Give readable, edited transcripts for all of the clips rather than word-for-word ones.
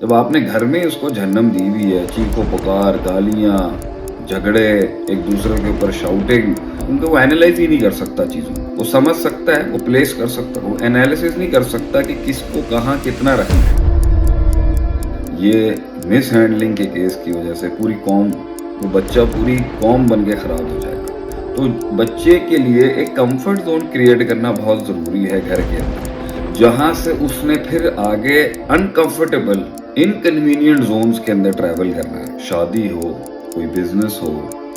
جب آپ نے گھر میں اس کو جہنم دی ہوئی ہے، چیخو پکار، گالیاں، جھگڑے، ایک دوسرے کے اوپر شاؤٹنگ، کیونکہ وہ اینالائز ہی نہیں کر سکتا چیزوں کو۔ وہ سمجھ سکتا ہے، وہ پلیس کر سکتا ہے، وہ اینالیسس نہیں کر سکتا کہ کس کو کہاں کتنا رکھنا ہے۔ یہ مس ہینڈلنگ کے کیس کی وجہ سے پوری قوم، وہ بچہ پوری قوم بن کے خراب ہو جائے گا۔ تو بچے کے لیے ایک کمفرٹ زون کریٹ کرنا بہت ضروری ہے گھر کے اندر، جہاں سے اس نے پھر آگے انکمفرٹیبل انکنوینئنٹ زونز کے اندر ٹریول کرنا ہے۔ شادی ہو، کوئی بزنس ہو،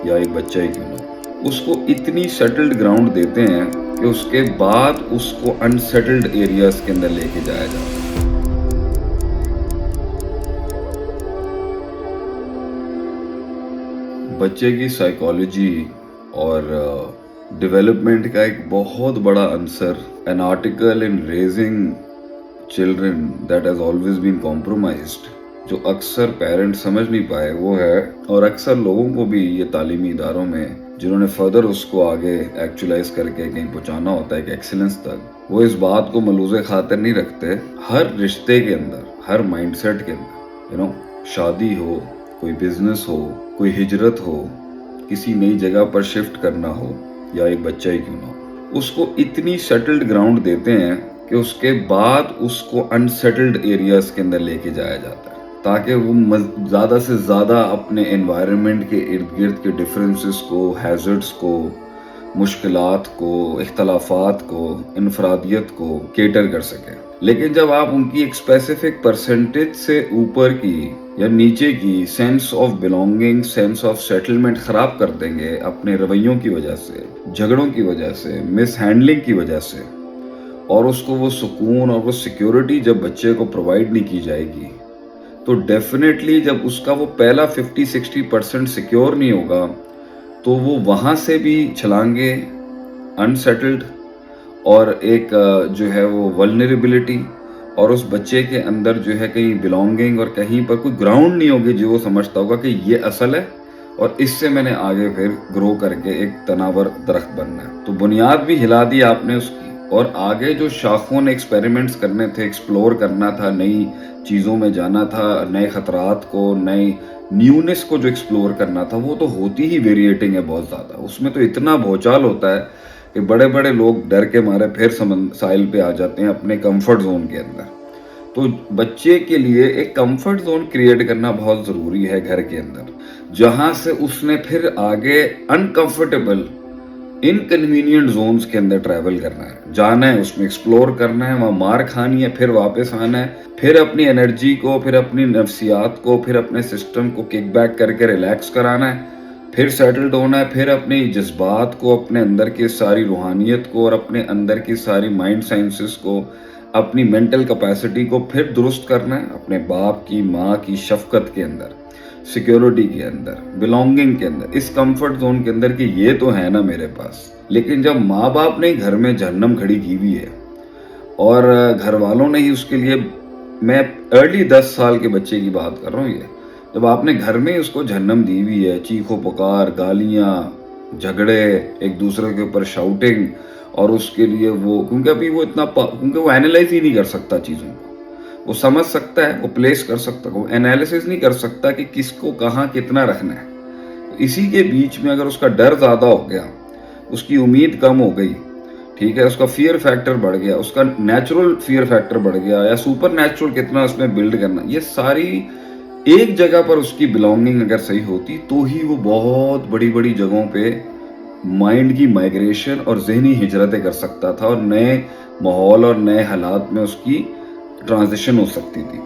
یا ایک بچہ ہی کیوں نہ ہو، اس کو اتنی سیٹلڈ گراؤنڈ دیتے ہیں کہ اس کے بعد اس کو انسیٹلڈ ایریاز کے اندر لے کے جایا جاتا ہے۔ بچے کی سائیکالوجی اور ڈیولپمنٹ کا ایک بہت بڑا عنصر an article in raising children that has always been compromised، جو اکثر پیرنٹ سمجھ نہیں پائے وہ ہے، اور اکثر لوگوں کو بھی یہ تعلیمی اداروں میں جنہوں نے فردر اس کو آگے ایکچولائز کر کے کہیں پہنچانا ہوتا ہے ایک ایکسلنس تک، وہ اس بات کو ملوز خاطر نہیں رکھتے۔ ہر رشتے کے اندر، ہر مائنڈ سیٹ کے اندر، شادی ہو، کوئی بزنس ہو، کوئی ہجرت ہو، کسی نئی جگہ پر شفٹ کرنا ہو، یا ایک بچہ ہی کیوں نہ ہو، اس کو اتنی سیٹلڈ گراؤنڈ دیتے ہیں کہ اس کے بعد اس کو انسیٹلڈ ایریاز کے اندر لے کے جایا جاتا ہے، تاکہ وہ زیادہ سے زیادہ اپنے انوائرمنٹ کے ارد گرد کے ڈفرینسز کو، ہیزرڈز کو، مشکلات کو، اختلافات کو، انفرادیت کو کیٹر کر سکے۔ لیکن جب آپ ان کی ایک اسپیسیفک پرسنٹیج سے اوپر کی یا نیچے کی sense of belonging, sense of settlement خراب کر دیں گے اپنے رویوں کی وجہ سے، جھگڑوں کی وجہ سے، مس ہینڈلنگ کی وجہ سے، اور اس کو وہ سکون اور وہ سیکیورٹی جب بچے کو پرووائڈ نہیں کی جائے گی، تو ڈیفینیٹلی جب اس کا وہ پہلا 50-60% سیکیور نہیں ہوگا تو وہ وہاں سے بھی چھلانگے، انسیٹلڈ، اور ایک جو ہے وہ ولنریبلٹی، اور اس بچے کے اندر جو ہے کہیں بلونگنگ اور کہیں پر کوئی گراؤنڈ نہیں ہوگی جو وہ سمجھتا ہوگا کہ یہ اصل ہے اور اس سے میں نے آگے پھر گرو کر کے ایک تناور درخت بننا ہے۔ تو بنیاد بھی ہلا دی آپ نے اس کی، اور آگے جو شاخوں نے ایکسپیریمنٹس کرنے تھے، ایکسپلور کرنا تھا، نئی چیزوں میں جانا تھا، نئے خطرات کو، نئی نیونیس کو جو ایکسپلور کرنا تھا، وہ تو ہوتی ہی ویریٹنگ ہے بہت زیادہ۔ اس میں تو اتنا بھوچال ہوتا ہے کہ بڑے بڑے لوگ ڈر کے مارے پھر ساحل پہ آ جاتے ہیں اپنے کمفرٹ زون کے اندر۔ تو بچے کے لیے ایک کمفرٹ زون کریٹ کرنا بہت ضروری ہے گھر کے اندر، جہاں سے اس نے پھر آگے انکمفرٹیبل انکنوینئنٹ زونز کے اندر ٹریول کرنا ہے، جانا ہے، اس میں ایکسپلور کرنا ہے، وہاں مار کھانی ہے، پھر واپس آنا ہے، پھر اپنی انرجی کو، پھر اپنی نفسیات کو، پھر اپنے سسٹم کو کک بیک کر کے ریلیکس کرانا ہے، پھر سیٹلڈ ہونا ہے، پھر اپنے جذبات کو، اپنے اندر کی ساری روحانیت کو، اور اپنے اندر کی ساری مائنڈ سائنسز کو، اپنی مینٹل کیپیسٹی کو پھر درست کرنا ہے، اپنے باپ کی، ماں کی شفقت کے اندر، سیکیورٹی کے اندر، بلونگنگ کے اندر، اس کمفرٹ زون کے اندر کہ یہ تو ہے نا میرے پاس۔ لیکن جب ماں باپ نے گھر میں جہنم کھڑی کی ہوئی ہے، اور گھر والوں نے ہی اس کے لیے، میں ارلی 10 سال کے بچے کی بات کر رہا ہوں، یہ جب آپ نے گھر میں اس کو جہنم دی ہوئی ہے، چیخو پکار، گالیاں، جھگڑے، ایک دوسرے کے اوپر شاؤٹنگ، اور اس کے لیے وہ، کیونکہ ابھی وہ کیونکہ وہ اینالائز ہی نہیں کر سکتا چیزوں کو، وہ سمجھ سکتا ہے، وہ پلیس کر سکتا ہے، وہ اینالیسس نہیں کر سکتا کہ کس کو کہاں کتنا رکھنا ہے۔ اسی کے بیچ میں اگر اس کا ڈر زیادہ ہو گیا، اس کی امید کم ہو گئی، ٹھیک ہے، اس کا فیئر فیکٹر بڑھ گیا، اس کا نیچرل فیئر فیکٹر بڑھ گیا، یا سپر نیچرل کتنا اس میں بلڈ کرنا، یہ ساری ایک جگہ پر اس کی بلونگنگ اگر صحیح ہوتی تو ہی وہ بہت بڑی بڑی جگہوں پہ مائنڈ کی مائگریشن اور ذہنی ہجرتیں کر سکتا تھا، اور نئے ماحول اور نئے حالات میں اس کی ٹرانزیشن ہو سکتی تھی۔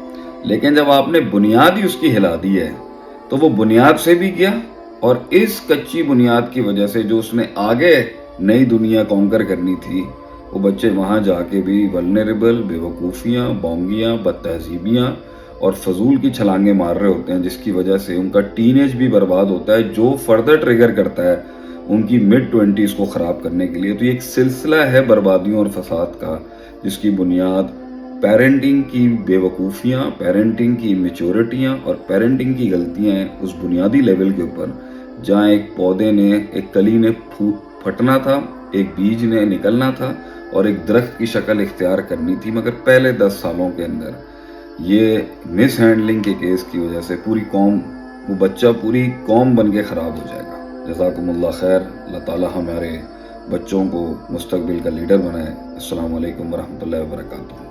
لیکن جب آپ نے بنیاد ہی اس کی ہلا دی ہے تو وہ بنیاد سے بھی گیا، اور اس کچی بنیاد کی وجہ سے جو اس نے آگے نئی دنیا کانکر کرنی تھی، وہ بچے وہاں جا کے بھی ولنریبل، بے وقوفیاں، بونگیاں، بد تہذیبیاں اور فضول کی چھلانگیں مار رہے ہوتے ہیں، جس کی وجہ سے ان کا ٹین ایج بھی برباد ہوتا ہے، جو فردر ٹریگر کرتا ہے ان کی مڈ 20s کو خراب کرنے کے لیے۔ تو یہ ایک سلسلہ ہے بربادیوں اور فساد کا، جس کی بنیاد پیرنٹنگ کی بے وقوفیاں، پیرنٹنگ کی میچورٹیاں اور پیرنٹنگ کی غلطیاں ہیں، اس بنیادی لیول کے اوپر جہاں ایک پودے نے، ایک کلی نے پھٹنا تھا، ایک بیج نے نکلنا تھا اور ایک درخت کی شکل اختیار کرنی تھی، مگر پہلے 10 سالوں کے اندر یہ مس ہینڈلنگ کے کیس کی وجہ سے پوری قوم، وہ بچہ پوری قوم بن کے خراب ہو جائے گا۔ جزاکم اللہ خیر، اللہ تعالیٰ ہمارے بچوں کو مستقبل کا لیڈر بنائے۔ السلام علیکم ورحمۃ اللہ وبرکاتہ۔